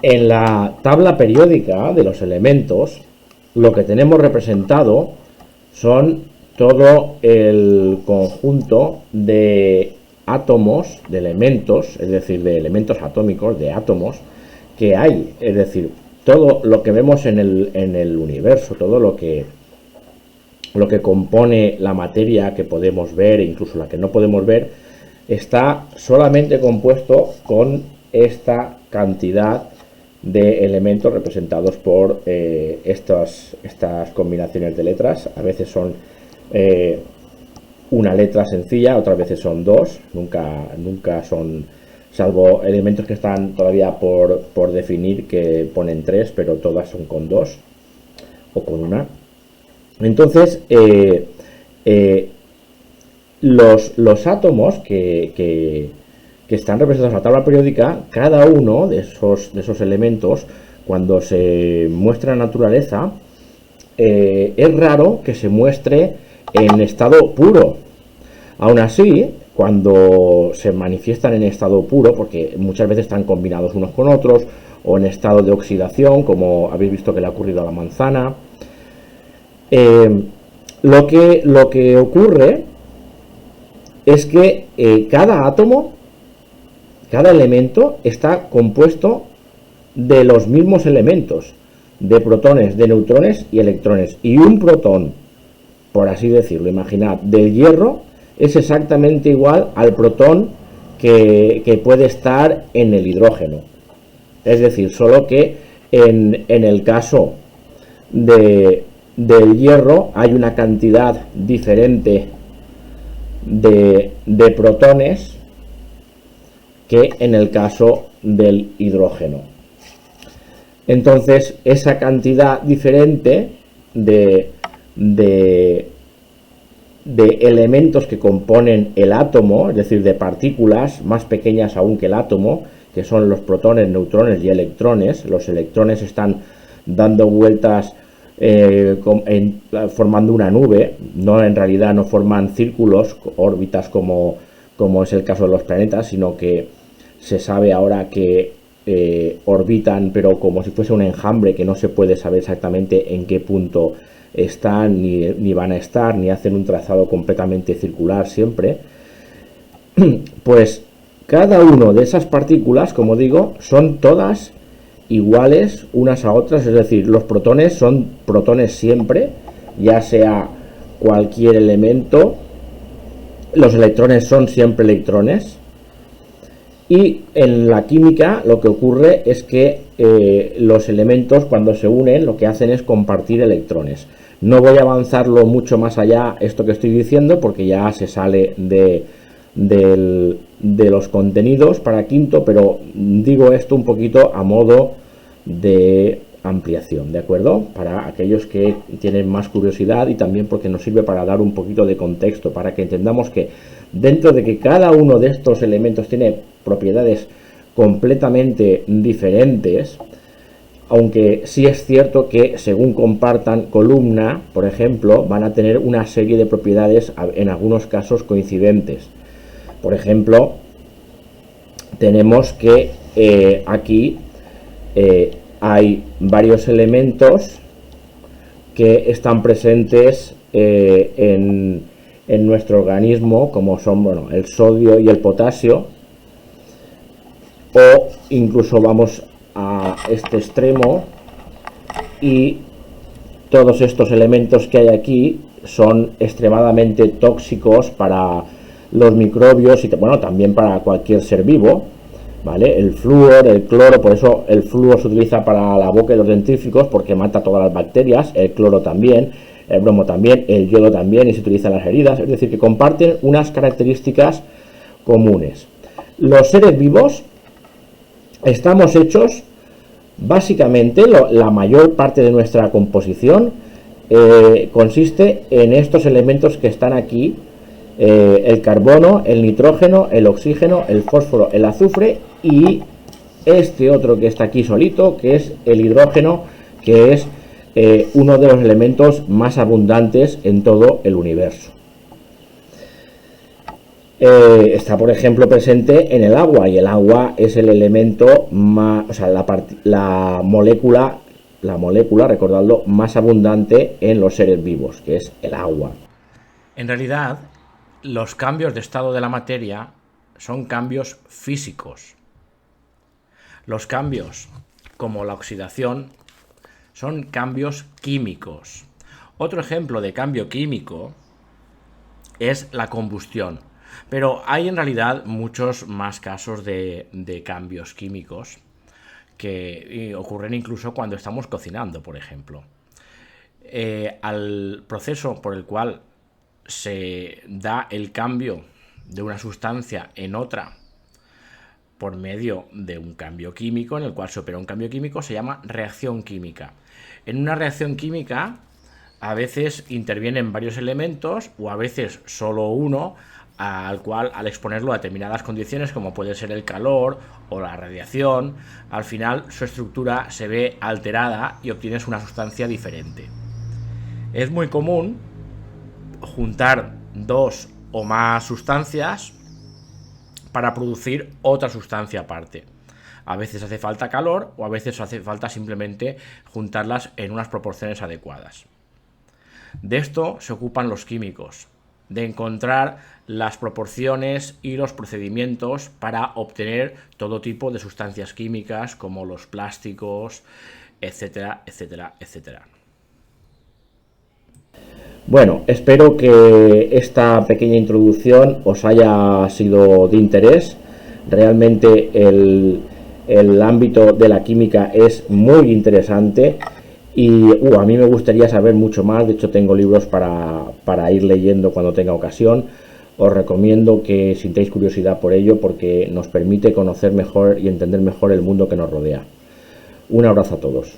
En la tabla periódica de los elementos, lo que tenemos representado son todo el conjunto de átomos, de elementos, es decir, de elementos atómicos, de átomos, que hay. Es decir, todo lo que vemos en el universo, todo lo que compone la materia que podemos ver e incluso la que no podemos ver, está solamente compuesto con esta cantidad de elementos representados por estas combinaciones de letras. A veces son una letra sencilla, otras veces son dos, nunca son, salvo elementos que están todavía por definir, que ponen tres, pero todas son con dos o con una. Entonces, los átomos que están representados en la tabla periódica, cada uno de esos elementos, cuando se muestra en la naturaleza, es raro que se muestre en estado puro. Aún así, cuando se manifiestan en estado puro, porque muchas veces están combinados unos con otros, o en estado de oxidación, como habéis visto que le ha ocurrido a la manzana, lo que ocurre es que cada átomo, cada elemento está compuesto de los mismos elementos, de protones, de neutrones y electrones. Y un protón, por así decirlo, imaginad, del hierro es exactamente igual al protón que puede estar en el hidrógeno. Es decir, solo que en el caso del hierro hay una cantidad diferente de protones que en el caso del hidrógeno. Entonces, esa cantidad diferente de elementos que componen el átomo, es decir, de partículas más pequeñas aún que el átomo, que son los protones, neutrones y electrones. Los electrones están dando vueltas formando una nube, en realidad no forman círculos, órbitas como es el caso de los planetas, sino que se sabe ahora que orbitan, pero como si fuese un enjambre, que no se puede saber exactamente en qué punto están, ni van a estar, ni hacen un trazado completamente circular siempre. Pues cada una de esas partículas, como digo, son todas iguales unas a otras, es decir, los protones son protones siempre, ya sea cualquier elemento, los electrones son siempre electrones, y en la química lo que ocurre es que los elementos, cuando se unen, lo que hacen es compartir electrones. No voy a avanzarlo mucho más allá esto que estoy diciendo, porque ya se sale de los contenidos para quinto, pero digo esto un poquito a modo de ampliación, ¿de acuerdo? Para aquellos que tienen más curiosidad, y también porque nos sirve para dar un poquito de contexto, para que entendamos que dentro de que cada uno de estos elementos tiene propiedades completamente diferentes, aunque sí es cierto que según compartan columna, por ejemplo, van a tener una serie de propiedades en algunos casos coincidentes. Por ejemplo, tenemos que aquí hay varios elementos que están presentes en nuestro organismo, como son el sodio y el potasio, o incluso vamos a este extremo y todos estos elementos que hay aquí son extremadamente tóxicos para los microbios y también para cualquier ser vivo, ¿vale? El flúor, el cloro, por eso el flúor se utiliza para la boca y los dentífricos, porque mata todas las bacterias, el cloro también, el bromo también, el yodo también, y se utiliza en las heridas, es decir, que comparten unas características comunes. Los seres vivos estamos hechos, básicamente, la mayor parte de nuestra composición consiste en estos elementos que están aquí, el carbono, el nitrógeno, el oxígeno, el fósforo, el azufre y este otro que está aquí solito, que es el hidrógeno, que es uno de los elementos más abundantes en todo el universo. está, por ejemplo, presente en el agua, y el agua es el elemento más, o sea, la molécula, recordadlo, más abundante en los seres vivos, que es el agua. En realidad, los cambios de estado de la materia son cambios físicos. Los cambios, como la oxidación, son cambios químicos. Otro ejemplo de cambio químico es la combustión. Pero hay en realidad muchos más casos de cambios químicos que ocurren incluso cuando estamos cocinando, por ejemplo. Al proceso por el cual se da el cambio de una sustancia en otra por medio de un cambio químico, en el cual se opera un cambio químico, se llama reacción química. En una reacción química a veces intervienen varios elementos o a veces solo uno, al cual al exponerlo a determinadas condiciones como puede ser el calor o la radiación, al final su estructura se ve alterada y obtienes una sustancia diferente. Es muy común juntar dos o más sustancias para producir otra sustancia aparte. A veces hace falta calor o a veces hace falta simplemente juntarlas en unas proporciones adecuadas. De esto se ocupan los químicos, de encontrar las proporciones y los procedimientos para obtener todo tipo de sustancias químicas como los plásticos, etcétera, etcétera, etcétera. Bueno, espero que esta pequeña introducción os haya sido de interés. Realmente el ámbito de la química es muy interesante y a mí me gustaría saber mucho más. De hecho, tengo libros para ir leyendo cuando tenga ocasión. Os recomiendo que sintáis curiosidad por ello, porque nos permite conocer mejor y entender mejor el mundo que nos rodea. Un abrazo a todos.